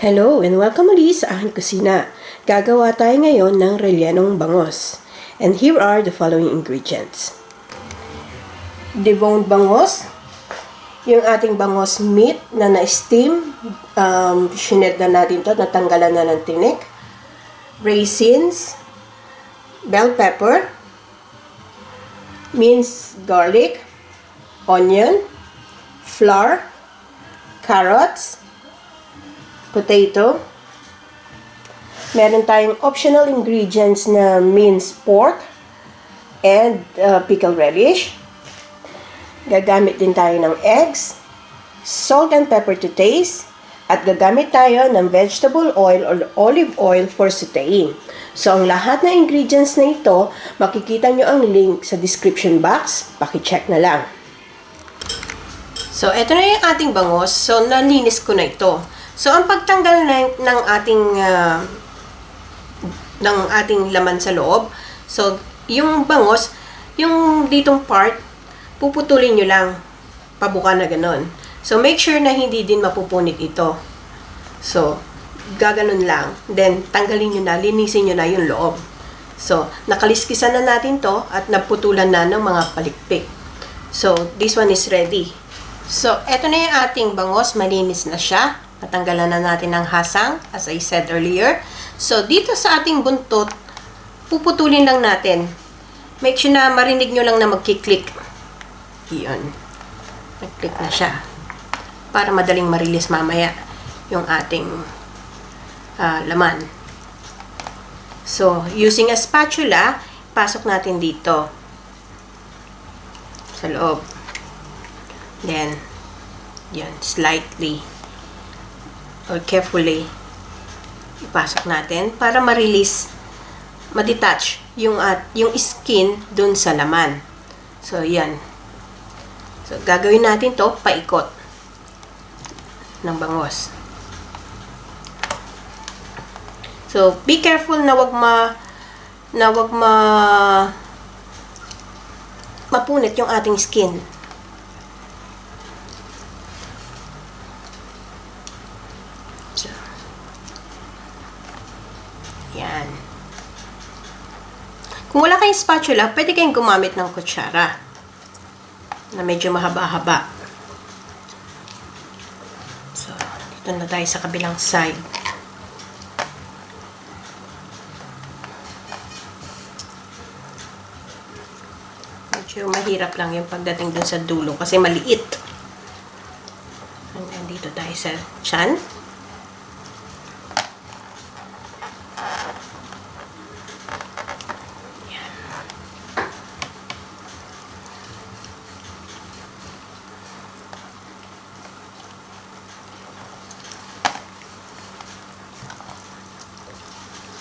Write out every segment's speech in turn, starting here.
Hello and welcome ulit sa aking kusina. Gagawa tayo ngayon ng rellenong bangos. And here are the following ingredients. Deboned bangos, yung ating bangos meat na na-steam, shined na natin to, natanggalan na ng tinik, raisins, bell pepper, minced garlic, onion, flour, carrots, potato. Meron tayong optional ingredients na minced pork and pickled relish. Gagamit din tayo ng eggs, salt and pepper to taste, at gagamit tayo ng vegetable oil or olive oil for sauteing. So, ang lahat ng ingredients na ito, makikita nyo ang link sa description box. Paki-check na lang. So, ito na yung ating bangos. So, nalinis ko na ito. So, ang pagtanggal ng ating laman sa loob, so, yung bangos, yung ditong part, puputulin nyo lang, pabuka na ganon. So, make sure na hindi din mapupunit ito. So, gaganon lang. Then, tanggalin nyo na, linisin nyo na yung loob. So, nakaliskisan na natin to at naputulan na ng mga palikpik. So, this one is ready. So, eto na yung ating bangos, malinis na siya. Natanggalan na natin ng hasang, as I said earlier. So, dito sa ating buntot, puputulin lang natin. Make sure na marinig nyo lang na magkiklik. Iyon. Nag-click na siya. Para madaling marilis mamaya yung ating laman. So, using a spatula, pasok natin dito. Sa loob. Then, yan, slightly or carefully ipasok natin para ma-release, ma-detach yung skin dun sa laman. So, yan. So, gagawin natin to paikot ng bangos. So, be careful na wag mapunit yung ating skin. Yan. Kung wala kayong spatula, pwede kayong gumamit ng kutsara na medyo mahaba-haba. So, dito na tayo sa kabilang side. Medyo mahirap lang yung pagdating dun sa dulo kasi maliit. Hanggang dito tayo sa tiyan.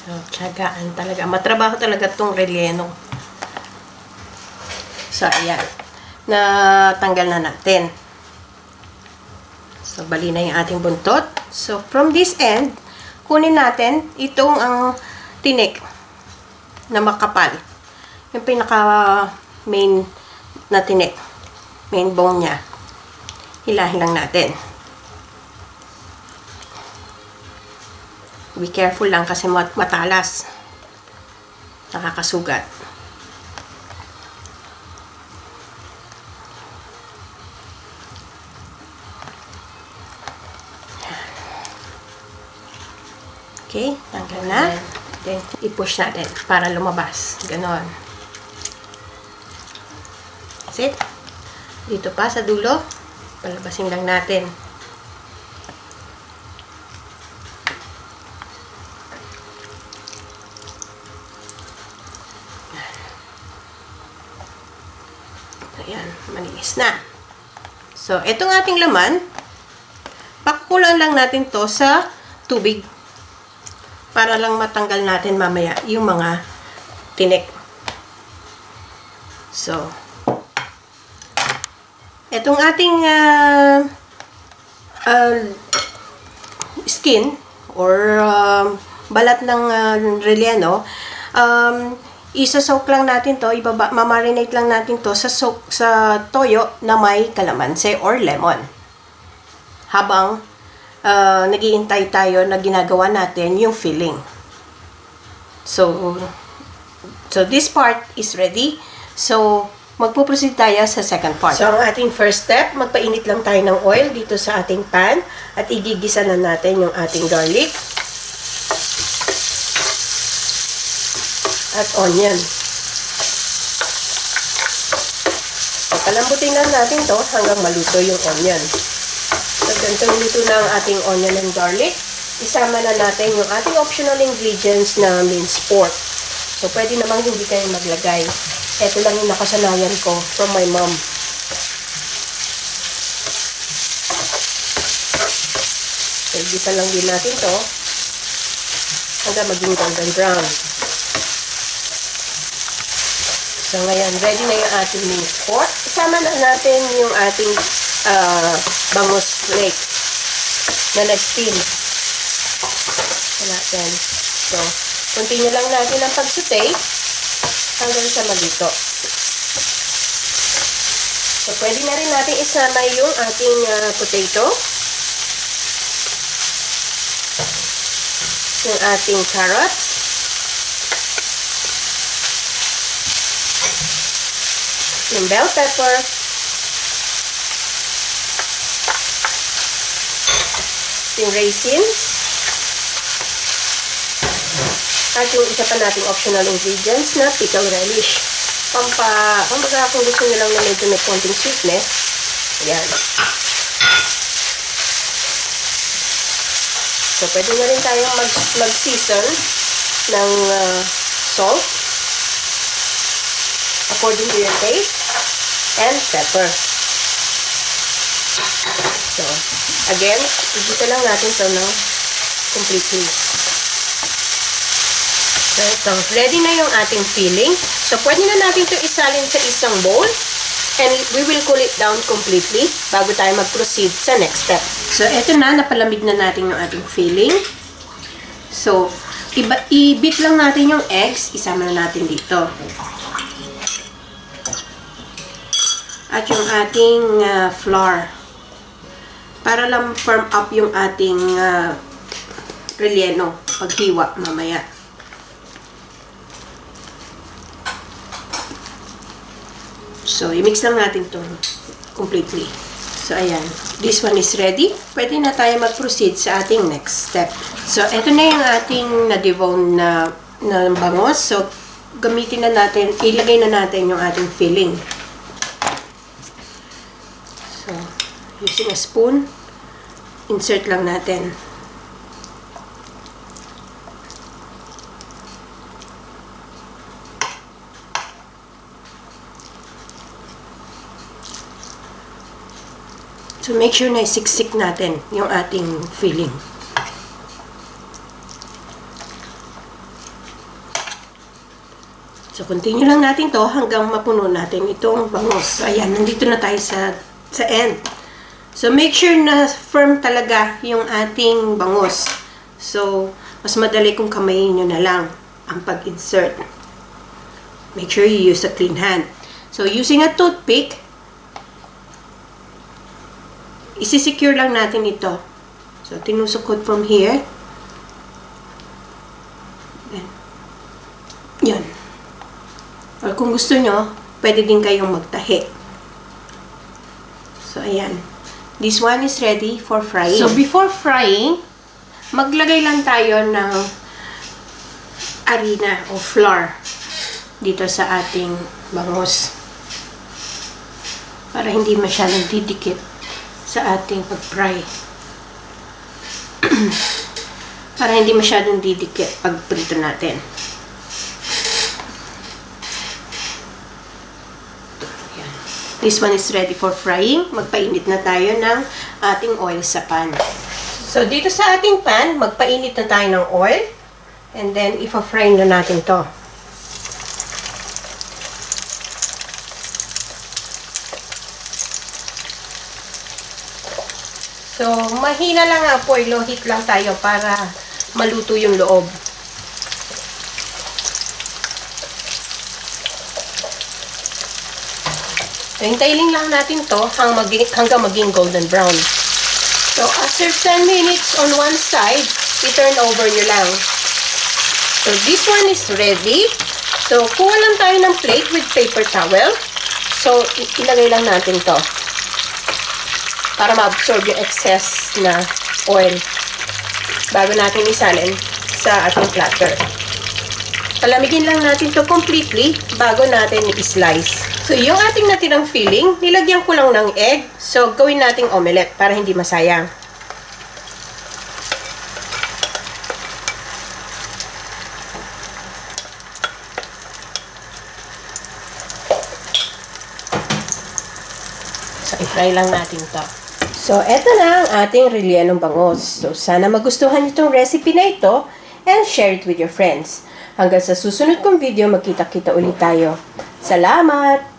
So, tiyagaan talaga. Matrabaho talaga itong relleno. So, ayan. Natanggal na natin. So, bali na yung ating buntot. So, from this end, kunin natin itong ang tinik na makapal. Yung pinaka-main na tinik. Main bone niya. Hilahin lang natin. Be careful lang kasi matalas. Nakakasugat. Okay, tanggal na. Then, i-push natin para lumabas. Ganon. That's it. Dito pa sa dulo, palabasin lang natin. Ayan, malinis na. So, itong ating laman, pakukulan lang natin to sa tubig para lang matanggal natin mamaya yung mga tinik. So, itong ating skin or balat ng relleno, isa-soak lang natin to, mamarinate lang natin to sa toyo na may kalamansi or lemon. Habang naghihintay tayo na ginagawa natin yung filling. So this part is ready. So, magpo-proceed tayo sa second part. So, ang ating first step, magpainit lang tayo ng oil dito sa ating pan at igigisa na natin yung ating garlic at onion. So, palambutin lang natin to hanggang maluto yung onion. So, ganito luto na ang ating onion and garlic. Isama na natin yung ating optional ingredients na minced pork. So, pwede namang hindi kayo maglagay. Ito lang yung nakasanayan ko from my mom. So, igisa lang din natin to hanggang maging golden brown. So, ngayon, ready na yung ating minced pork. Isama na natin yung ating bangus flakes na nag-steam. Natin. So, continue lang natin ang pag-saute hanggang sa malito. So, pwede na rin natin isama yung ating potato, yung ating carrots, yung bell pepper, yung raisins, at yung isa pa nating optional ingredients na pickle relish. Kumbaga kung gusto nyo lang na medyo may konting sweetness, ayan. So, pwede na rin tayong mag-season ng salt according to your taste and pepper. So, again, igisa lang natin ito ng completely. So, ready na yung ating filling. So, pwede na natin ito isalin sa isang bowl and we will cool it down completely bago tayo mag-proceed sa next step. So, eto na, napalamig na natin yung ating filling. So, i-beat lang natin yung eggs, isama na natin dito. At yung ating flour. Para lang firm up yung ating relleno paghiwa mamaya. So, i-mix lang natin to completely. So, ayan. This one is ready. Pwede na tayo mag-proceed sa ating next step. So, ito na yung ating na-devone na bangos. So, gamitin na natin, ilagay na natin yung ating filling. So, using a spoon, insert lang natin. So, make sure na isiksik natin yung ating filling. So, continue lang natin to hanggang mapuno natin itong bangus. Ayan, nandito na tayo sa end. So, make sure na firm talaga yung ating bangus. So, mas madali kung kamayin nyo na lang ang pag-insert. Make sure you use a clean hand. So, using a toothpick, isi-secure lang natin ito. So, tinusok from here. Yan. Or kung gusto nyo, pwede din kayong magtahi. So, ayan. This one is ready for frying. So, before frying, maglagay lang tayo ng harina o flour dito sa ating bangus. Para hindi masyadong didikit sa ating pag-fry. Para hindi masyadong didikit pag prito natin. Ayan. This one is ready for frying. Magpainit na tayo ng ating oil sa pan. So, dito sa ating pan, magpainit na tayo ng oil. And then, ipa-fry na natin to. So, mahina lang ang apoy, low heat lang tayo para maluto yung loob. So, hintayin lang natin to hanggang maging golden brown. So, So, after 10 minutes on one side, i-turn over nyo lang. So, this one is ready. So, kuha lang tayo ng plate with paper towel. So, ilagay lang natin to para ma-absorb yung excess na oil bago natin isalin sa ating platter. Palamigin lang natin to completely bago natin i-slice. So, yung ating natirang filling, nilagyan ko lang ng egg. So, gawin nating omelette para hindi masayang. So, i-fry lang natin to. So, eto na ang ating rellenong bangus. So, sana magustuhan niyo itong recipe na ito and share it with your friends. Hanggang sa susunod kong video, magkita-kita ulit tayo. Salamat!